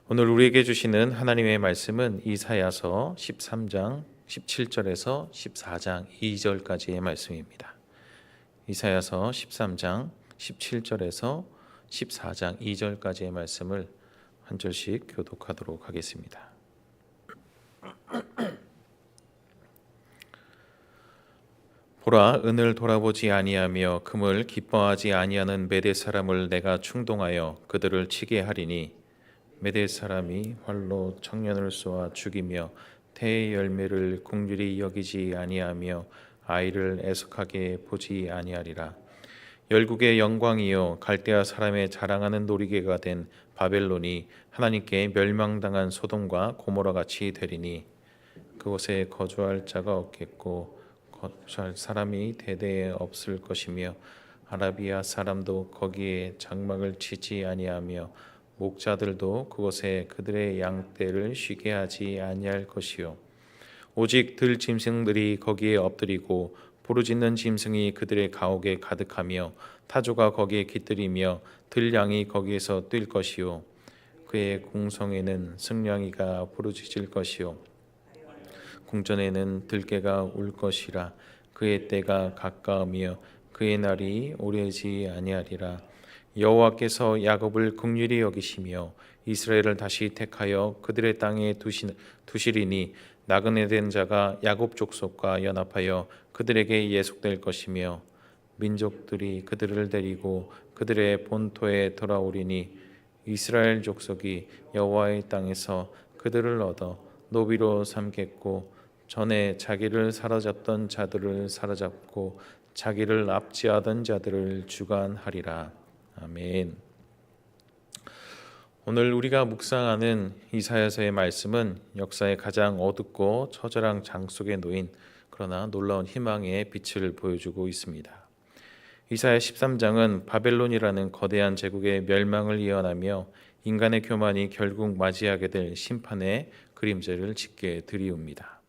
오늘 우리에게 주시는 하나님의 말씀은 이사야서 13장 17절에서 14장 2절까지의 말씀입니다. 이사야서 13장 17절에서 14장 2절까지의 말씀을 한 절씩 교독하도록 하겠습니다. 보라, 은을 돌아보지 아니하며 금을 기뻐하지 아니하는 메대 사람을 내가 충동하여 그들을 치게 하리니, 메대 사람이 활로 청년을 쏘아 죽이며 태의 열매를 긍휼히 여기지 아니하며 아이를 애석하게 보지 아니하리라. 열국의 영광이요 갈대아 사람의 자랑하는 놀이개가 된 바벨론이 하나님께 멸망당한 소돔과 고모라 같이 되리니, 그곳에 거주할 자가 없겠고 거주할 사람이 대대에 없을 것이며, 아라비아 사람도 거기에 장막을 치지 아니하며 목자들도 그곳에 그들의 양떼를 쉬게 하지 아니할 것이요, 오직 들 짐승들이 거기에 엎드리고 부르짖는 짐승이 그들의 가옥에 가득하며 타조가 거기에 깃들이며 들양이 거기에서 뛸 것이요, 그의 궁성에는 승냥이가 부르짖을 것이요, 궁전에는 들깨가 울 것이라. 그의 때가 가까우며 그의 날이 오래지 아니하리라. 여호와께서 야곱을 긍휼히 여기시며 이스라엘을 다시 택하여 그들의 땅에 두시리니, 나그네 된 자가 야곱 족속과 연합하여 그들에게 예속될 것이며, 민족들이 그들을 데리고 그들의 본토에 돌아오리니, 이스라엘 족속이 여호와의 땅에서 그들을 얻어 노비로 삼겠고, 전에 자기를 사로잡던 자들을 사로잡고 자기를 압제하던 자들을 주관하리라. 아멘. 오늘 우리가 묵상하는 이사야서의 말씀은 역사의 가장 어둡고 처절한 장 속에 놓인 그러나 놀라운 희망의 빛을 보여주고 있습니다. 이사야 13장은 바벨론이라는 거대한 제국의 멸망을 예언하며 인간의 교만이 결국 맞이하게 될 심판의 그림자를 짙게 드리웁니다.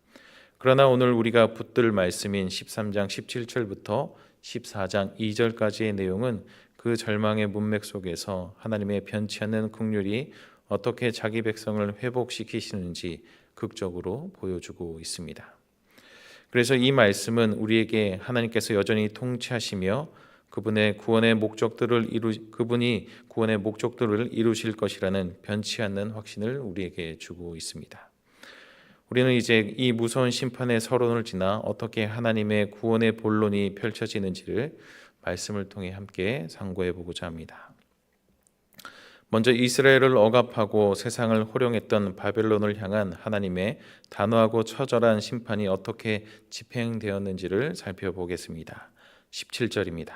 그러나 오늘 우리가 붙들 말씀인 13장 17절부터 14장 2절까지의 내용은 그 절망의 문맥 속에서 하나님의 변치 않는 긍휼이 어떻게 자기 백성을 회복시키시는지 극적으로 보여주고 있습니다. 그래서 이 말씀은 우리에게 하나님께서 여전히 통치하시며 그분이 구원의 목적들을 이루실 것이라는 변치 않는 확신을 우리에게 주고 있습니다. 우리는 이제 이 무서운 심판의 서론을 지나 어떻게 하나님의 구원의 본론이 펼쳐지는지를 말씀을 통해 함께 상고해 보고자 합니다. 먼저 이스라엘을 억압하고 세상을 호령했던 바벨론을 향한 하나님의 단호하고 처절한 심판이 어떻게 집행되었는지를 살펴보겠습니다. 17절입니다.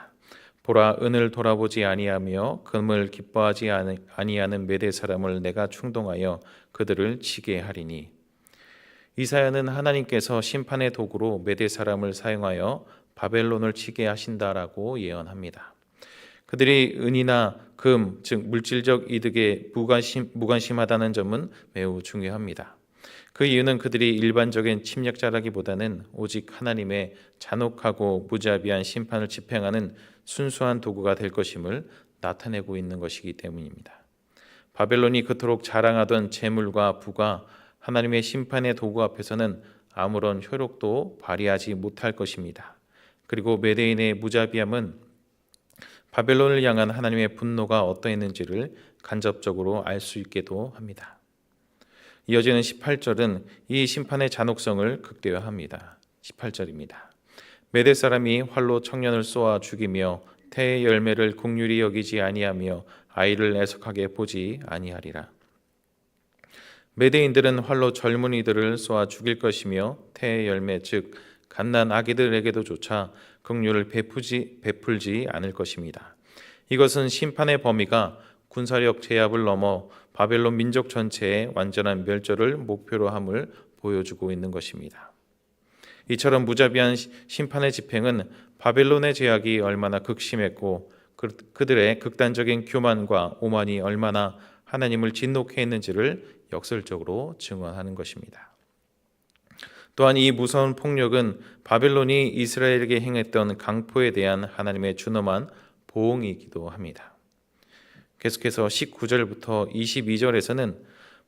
보라, 은을 돌아보지 아니하며 금을 기뻐하지 아니하는 메대 사람을 내가 충동하여 그들을 치게 하리니. 이사야는 하나님께서 심판의 도구로 메대 사람을 사용하여 바벨론을 치게 하신다라고 예언합니다. 그들이 은이나 금, 즉 물질적 이득에 무관심하다는 점은 매우 중요합니다. 그 이유는 그들이 일반적인 침략자라기보다는 오직 하나님의 잔혹하고 무자비한 심판을 집행하는 순수한 도구가 될 것임을 나타내고 있는 것이기 때문입니다. 바벨론이 그토록 자랑하던 재물과 부가 하나님의 심판의 도구 앞에서는 아무런 효력도 발휘하지 못할 것입니다. 그리고 메대인의 무자비함은 바벨론을 향한 하나님의 분노가 어떠했는지를 간접적으로 알 수 있게도 합니다. 이어지는 18절은 이 심판의 잔혹성을 극대화합니다. 18절입니다. 메대 사람이 활로 청년을 쏘아 죽이며 태의 열매를 긍휼히 여기지 아니하며 아이를 애석하게 보지 아니하리라. 메대인들은 활로 젊은이들을 쏘아 죽일 것이며 태의 열매, 즉 갓난 아기들에게도조차 긍휼을 베풀지 않을 것입니다. 이것은 심판의 범위가 군사력 제압을 넘어 바벨론 민족 전체의 완전한 멸절을 목표로 함을 보여주고 있는 것입니다. 이처럼 무자비한 심판의 집행은 바벨론의 제약이 얼마나 극심했고 그들의 극단적인 교만과 오만이 얼마나 하나님을 진노케 했는지를 역설적으로 증언하는 것입니다. 또한 이 무서운 폭력은 바벨론이 이스라엘에게 행했던 강포에 대한 하나님의 준엄한 보응이기도 합니다. 계속해서 19절부터 22절에서는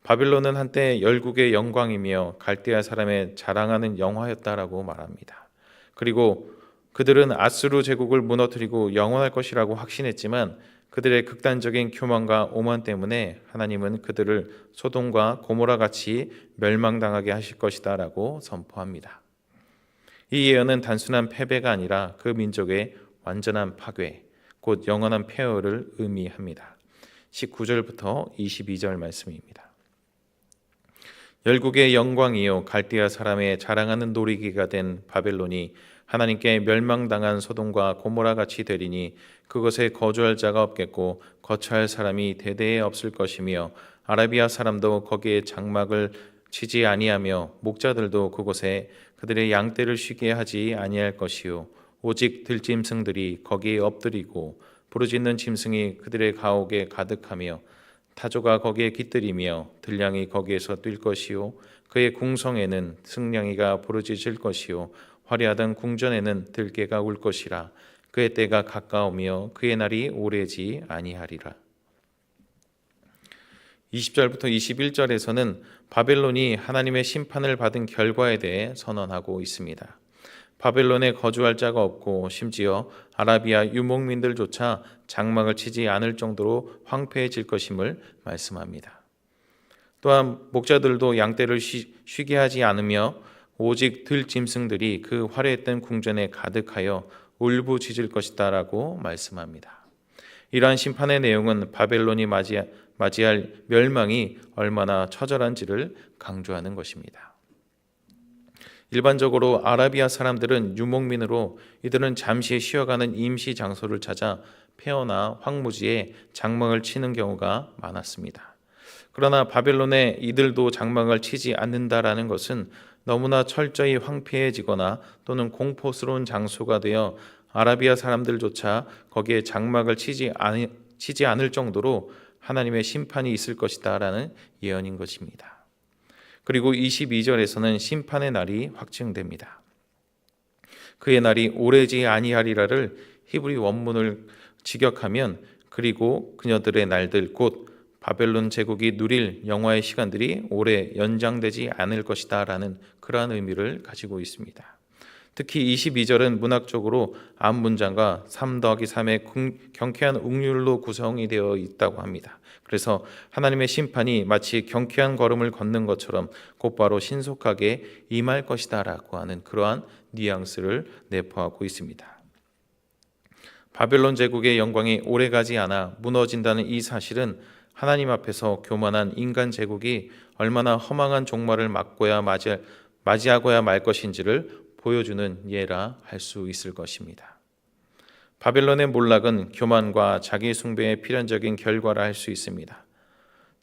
바빌론은 한때 열국의 영광이며 갈대아 사람의 자랑하는 영화였다라고 말합니다. 그리고 그들은 아수르 제국을 무너뜨리고 영원할 것이라고 확신했지만 그들의 극단적인 교만과 오만 때문에 하나님은 그들을 소돔과 고모라 같이 멸망당하게 하실 것이다라고 선포합니다. 이 예언은 단순한 패배가 아니라 그 민족의 완전한 파괴, 곧 영원한 폐허를 의미합니다. 19절부터 22절 말씀입니다. 열국의 영광이요 갈대아 사람의 자랑하는 놀이기가 된 바벨론이 하나님께 멸망당한 소돔과 고모라 같이 되리니 그것에 거주할 자가 없겠고 거처할 사람이 대대에 없을 것이며 아라비아 사람도 거기에 장막을 치지 아니하며 목자들도 그곳에 그들의 양떼를 쉬게 하지 아니할 것이요 오직 들짐승들이 거기에 엎드리고 부르짖는 짐승이 그들의 가옥에 가득하며 타조가 거기에 깃들이며 들량이 거기에서 뛸 것이요 그의 궁성에는 승냥이가 부르짖을 것이요 화려하던 궁전에는 들깨가 울 것이라 그의 때가 가까우며 그의 날이 오래지 아니하리라. 20절부터 21절에서는 바벨론이 하나님의 심판을 받은 결과에 대해 선언하고 있습니다. 바벨론에 거주할 자가 없고 심지어 아라비아 유목민들조차 장막을 치지 않을 정도로 황폐해질 것임을 말씀합니다. 또한 목자들도 양떼를 쉬게 하지 않으며 오직 들짐승들이 그 화려했던 궁전에 가득하여 울부짖을 것이다 라고 말씀합니다. 이러한 심판의 내용은 바벨론이 맞이할 멸망이 얼마나 처절한지를 강조하는 것입니다. 일반적으로 아라비아 사람들은 유목민으로 이들은 잠시 쉬어가는 임시 장소를 찾아 폐허나 황무지에 장막을 치는 경우가 많았습니다. 그러나 바벨론에 이들도 장막을 치지 않는다라는 것은 너무나 철저히 황폐해지거나 또는 공포스러운 장소가 되어 아라비아 사람들조차 거기에 장막을 치지 않을 정도로 하나님의 심판이 있을 것이다 라는 예언인 것입니다. 그리고 22절에서는 심판의 날이 확증됩니다. 그의 날이 오래지 아니하리라를 히브리 원문을 직역하면 그리고 그녀들의 날들 곧 바벨론 제국이 누릴 영화의 시간들이 오래 연장되지 않을 것이다 라는 그러한 의미를 가지고 있습니다. 특히 22절은 문학적으로 앞문장과 3+3의 경쾌한 웅률로 구성이 되어 있다고 합니다. 그래서 하나님의 심판이 마치 경쾌한 걸음을 걷는 것처럼 곧바로 신속하게 임할 것이다 라고 하는 그러한 뉘앙스를 내포하고 있습니다. 바벨론 제국의 영광이 오래가지 않아 무너진다는 이 사실은 하나님 앞에서 교만한 인간 제국이 얼마나 허망한 종말을 맞이하고야 말 것인지를 보여주는 예라 할 수 있을 것입니다. 바벨론의 몰락은 교만과 자기 숭배의 필연적인 결과라 할 수 있습니다.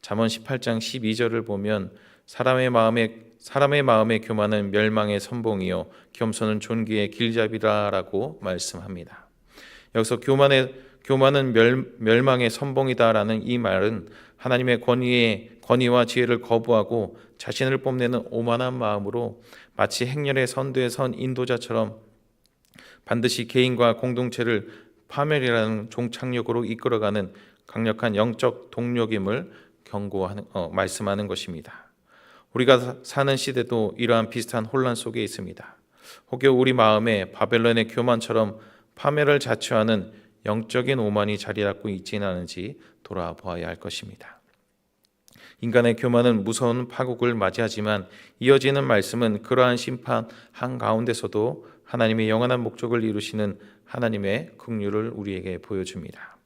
잠언 18장 12절을 보면 사람의 마음의 교만은 멸망의 선봉이요 겸손은 존귀의 길잡이라라고 말씀합니다. 여기서 교만은 멸망의 선봉이다라는 이 말은 하나님의 권위와 지혜를 거부하고 자신을 뽐내는 오만한 마음으로 마치 행렬의 선두에 선 인도자처럼 반드시 개인과 공동체를 파멸이라는 종착역으로 이끌어가는 강력한 영적 동력임을 말씀하는 것입니다. 우리가 사는 시대도 이러한 비슷한 혼란 속에 있습니다. 혹여 우리 마음에 바벨론의 교만처럼 파멸을 자초하는 영적인 오만이 자리 잡고 있지는 않은지 돌아보아야 할 것입니다. 인간의 교만은 무서운 파국을 맞이하지만 이어지는 말씀은 그러한 심판 한가운데서도 하나님의 영원한 목적을 이루시는 하나님의 긍휼을 우리에게 보여줍니다.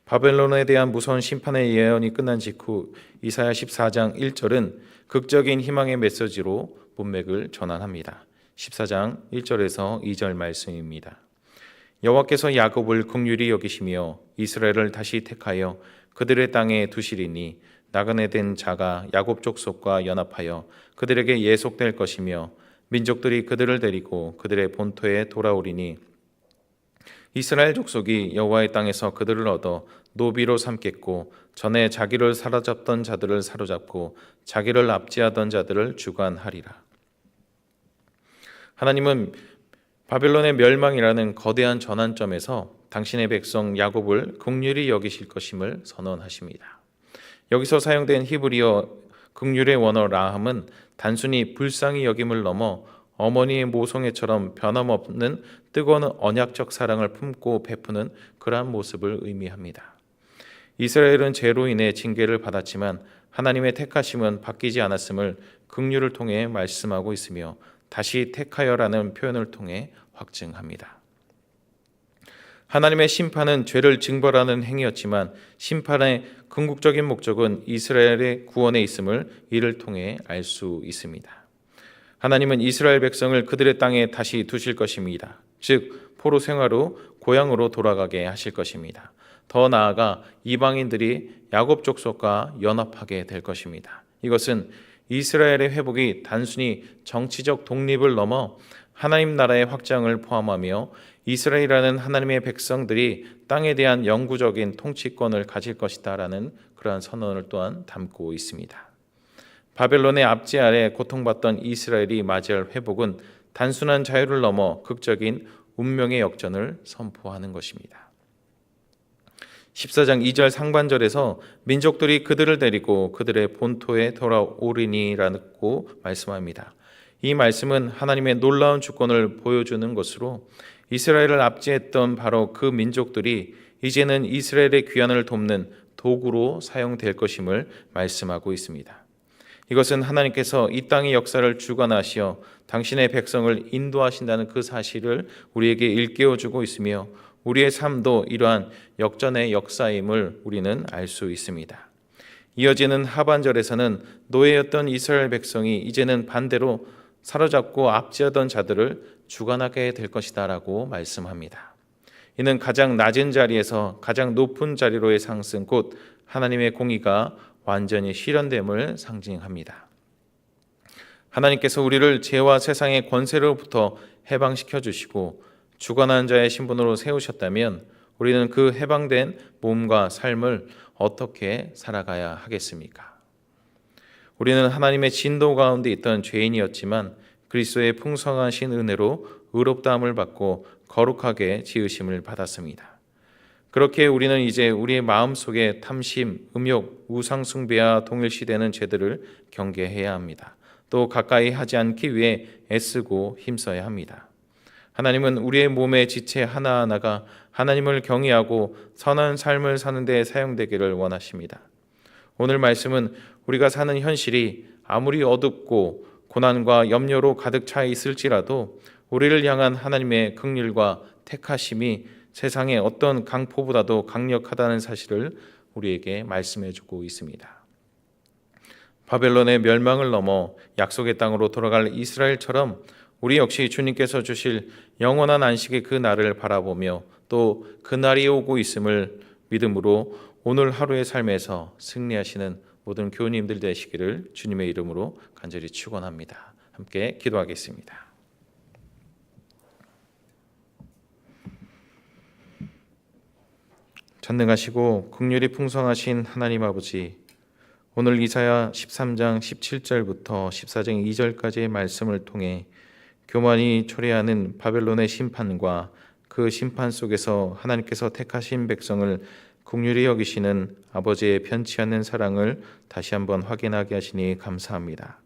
바벨론에 대한 무서운 심판의 예언이 끝난 직후 이사야 14장 1절은 극적인 희망의 메시지로 문맥을 전환합니다. 14장 1절에서 2절 말씀입니다. 여호와께서 야곱을 긍휼히 여기시며 이스라엘을 다시 택하여 그들의 땅에 두시리니 나그네 된 자가 야곱 족속과 연합하여 그들에게 예속될 것이며 민족들이 그들을 데리고 그들의 본토에 돌아오리니 이스라엘 족속이 여호와의 땅에서 그들을 얻어 노비로 삼겠고 전에 자기를 사로잡던 자들을 사로잡고 자기를 압제하던 자들을 주관하리라. 하나님은 바벨론의 멸망이라는 거대한 전환점에서 당신의 백성 야곱을 긍휼히 여기실 것임을 선언하십니다. 여기서 사용된 히브리어 긍휼의 원어 라함은 단순히 불쌍히 여김을 넘어 어머니의 모성애처럼 변함없는 뜨거운 언약적 사랑을 품고 베푸는 그러한 모습을 의미합니다. 이스라엘은 죄로 인해 징계를 받았지만 하나님의 택하심은 바뀌지 않았음을 긍휼을 통해 말씀하고 있으며 다시 택하여라는 표현을 통해 확증합니다. 하나님의 심판은 죄를 징벌하는 행위였지만 심판의 궁극적인 목적은 이스라엘의 구원에 있음을 이를 통해 알 수 있습니다. 하나님은 이스라엘 백성을 그들의 땅에 다시 두실 것입니다. 즉 포로 생활로 고향으로 돌아가게 하실 것입니다. 더 나아가 이방인들이 야곱 족속과 연합하게 될 것입니다. 이것은 이스라엘의 회복이 단순히 정치적 독립을 넘어 하나님 나라의 확장을 포함하며 이스라엘이라는 하나님의 백성들이 땅에 대한 영구적인 통치권을 가질 것이다라는 그러한 선언을 또한 담고 있습니다. 바벨론의 압제 아래 고통받던 이스라엘이 맞이할 회복은 단순한 자유를 넘어 극적인 운명의 역전을 선포하는 것입니다. 14장 2절 상반절에서 민족들이 그들을 데리고 그들의 본토에 돌아오리니라고 말씀합니다. 이 말씀은 하나님의 놀라운 주권을 보여주는 것으로 이스라엘을 압제했던 바로 그 민족들이 이제는 이스라엘의 귀환을 돕는 도구로 사용될 것임을 말씀하고 있습니다. 이것은 하나님께서 이 땅의 역사를 주관하시어 당신의 백성을 인도하신다는 그 사실을 우리에게 일깨워주고 있으며 우리의 삶도 이러한 역전의 역사임을 우리는 알 수 있습니다. 이어지는 하반절에서는 노예였던 이스라엘 백성이 이제는 반대로 사로잡고 압제하던 자들을 주관하게 될 것이다 라고 말씀합니다. 이는 가장 낮은 자리에서 가장 높은 자리로의 상승, 곧 하나님의 공의가 완전히 실현됨을 상징합니다. 하나님께서 우리를 죄와 세상의 권세로부터 해방시켜 주시고 주관하는 자의 신분으로 세우셨다면 우리는 그 해방된 몸과 삶을 어떻게 살아가야 하겠습니까? 우리는 하나님의 진도 가운데 있던 죄인이었지만 그리스도의 풍성하신 은혜로 의롭다함을 받고 거룩하게 지으심을 받았습니다. 그렇게 우리는 이제 우리의 마음속에 탐심, 음욕, 우상 숭배와 동일시되는 죄들을 경계해야 합니다. 또 가까이 하지 않기 위해 애쓰고 힘써야 합니다. 하나님은 우리의 몸의 지체 하나하나가 하나님을 경외하고 선한 삶을 사는 데 사용되기를 원하십니다. 오늘 말씀은 우리가 사는 현실이 아무리 어둡고 고난과 염려로 가득 차 있을지라도 우리를 향한 하나님의 긍휼과 택하심이 세상의 어떤 강포보다도 강력하다는 사실을 우리에게 말씀해주고 있습니다. 바벨론의 멸망을 넘어 약속의 땅으로 돌아갈 이스라엘처럼 우리 역시 주님께서 주실 영원한 안식의 그 날을 바라보며 또 그 날이 오고 있음을 믿음으로 오늘 하루의 삶에서 승리하시는 모든 교우님들 되시기를 주님의 이름으로 간절히 축원합니다. 함께 기도하겠습니다. 전능하시고 긍휼이 풍성하신 하나님 아버지, 오늘 이사야 13장 17절부터 14장 2절까지의 말씀을 통해 교만이 초래하는 바벨론의 심판과 그 심판 속에서 하나님께서 택하신 백성을 긍휼히 여기시는 아버지의 편치 않는 사랑을 다시 한번 확인하게 하시니 감사합니다.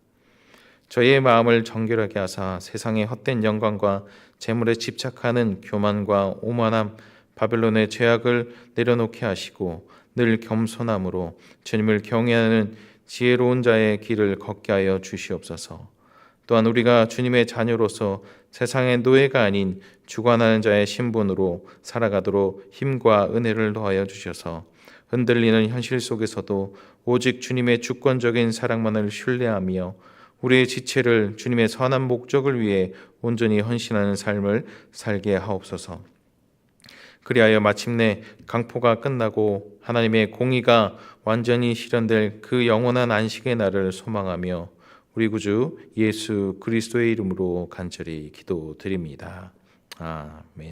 저희의 마음을 정결하게 하사 세상의 헛된 영광과 재물에 집착하는 교만과 오만함, 바벨론의 죄악을 내려놓게 하시고 늘 겸손함으로 주님을 경외하는 지혜로운 자의 길을 걷게 하여 주시옵소서. 또한 우리가 주님의 자녀로서 세상의 노예가 아닌 주관하는 자의 신분으로 살아가도록 힘과 은혜를 더하여 주셔서 흔들리는 현실 속에서도 오직 주님의 주권적인 사랑만을 신뢰하며 우리의 지체를 주님의 선한 목적을 위해 온전히 헌신하는 삶을 살게 하옵소서. 그리하여 마침내 강포가 끝나고 하나님의 공의가 완전히 실현될 그 영원한 안식의 날을 소망하며 우리 구주 예수 그리스도의 이름으로 간절히 기도드립니다. 아멘.